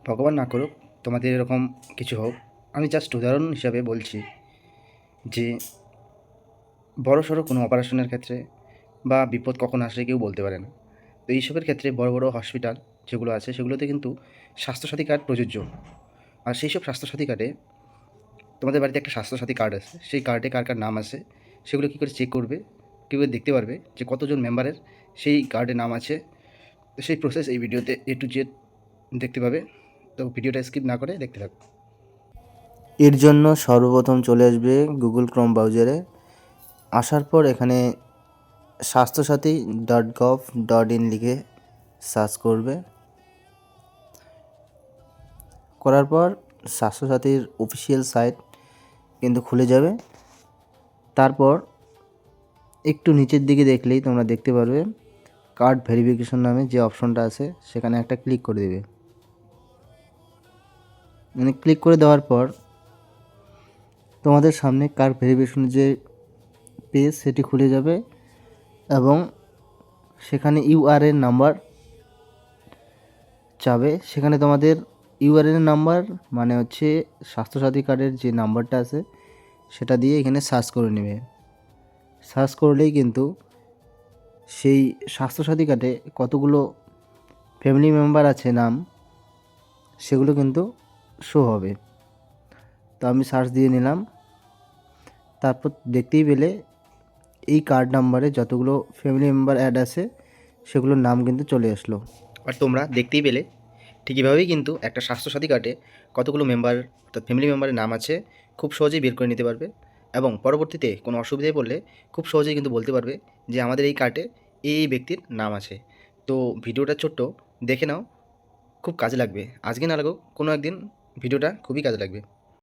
ভগবান না করুক তোমাদের এরকম কিছু হোক। আমি জাস্ট উদাহরণ হিসাবে বলছি যে বড়সড় কোনো অপারেশনের ক্ষেত্রে বা বিপদ কখন আসে কেউ বলতে পারে না। তো এইসবের ক্ষেত্রে বড় বড় হসপিটাল যেগুলো আছে সেগুলোতে কিন্তু স্বাস্থ্যসাথী কার্ড প্রযোজ্য। আর সেই সব স্বাস্থ্যসাথী কার্ডে তোমাদের বাড়িতে একটা স্বাস্থ্যসাথী কার্ড আছে, সেই কার্ডে কার কার নাম আছে সেগুলো কী করে চেক করবে, কী করে দেখতে পারবে যে কতজন মেম্বারের সেই কার্ডে নাম আছে। তো সেই প্রসেস এই ভিডিওতে A to Z দেখতে পাবে। তো ভিডিওটা স্কিপ না করে দেখতে থাকো। এর জন্য সর্বপ্রথম চলে আসবে গুগল ক্রোম ব্রাউজারে। আসার পর এখানে স্বাস্থ্যসাথী.gov.in লিখে সার্চ করবে। করার পর স্বাস্থ্যসাথীর অফিসিয়াল সাইট কিন্তু খুলে যাবে। তারপর একটু নিচের দিকে দেখলেই তোমরা দেখতে পারবে কার্ড ভেরিফিকেশন নামে যে অপশনটা আছে সেখানে একটা ক্লিক করে দেবে। মানে ক্লিক করে দেওয়ার পর তোমাদের সামনে কার্ড ভেরিফিকেশনের যে পেজ সেটি খুলে যাবে এবং সেখানে ইউআরএন নাম্বার চাবে। সেখানে তোমাদের ইউআরএন নাম্বার মানে হচ্ছে স্বাস্থ্যসাথী কার্ডের যে নাম্বারটা আছে সেটা দিয়ে এখানে সার্চ করে নেবে। সার্চ করলেই কিন্তু সেই স্বাস্থ্যসাথী কার্ডে কতগুলো ফ্যামিলি মেম্বার আছে নাম সেগুলো কিন্তু শো হবে। তো আমি সার্চ দিয়ে নিলাম। তারপর দেখতেই পেলে এই কার্ড নাম্বারে যতগুলো ফ্যামিলি মেম্বার অ্যাড আছে সেগুলোর নাম কিন্তু চলে আসলো। আর তোমরা দেখতেই পেলে ঠিক এভাবেই কিন্তু একটা স্বাস্থ্যসাথী কার্ডে কতগুলো মেম্বার অর্থাৎ ফ্যামিলি মেম্বারের নাম আছে খুব সহজেই বের করে নিতে পারবে এবং পরবর্তীতে কোনো অসুবিধায় পড়লে খুব সহজেই কিন্তু বলতে পারবে যে আমাদের এই কার্ডে এই ব্যক্তির নাম আছে। তো ভিডিওটা ছোট্ট, দেখে নাও, খুব কাজে লাগবে। আজকে না লাগুক কোনো একদিন ভিডিওটা খুবই কাজে লাগবে।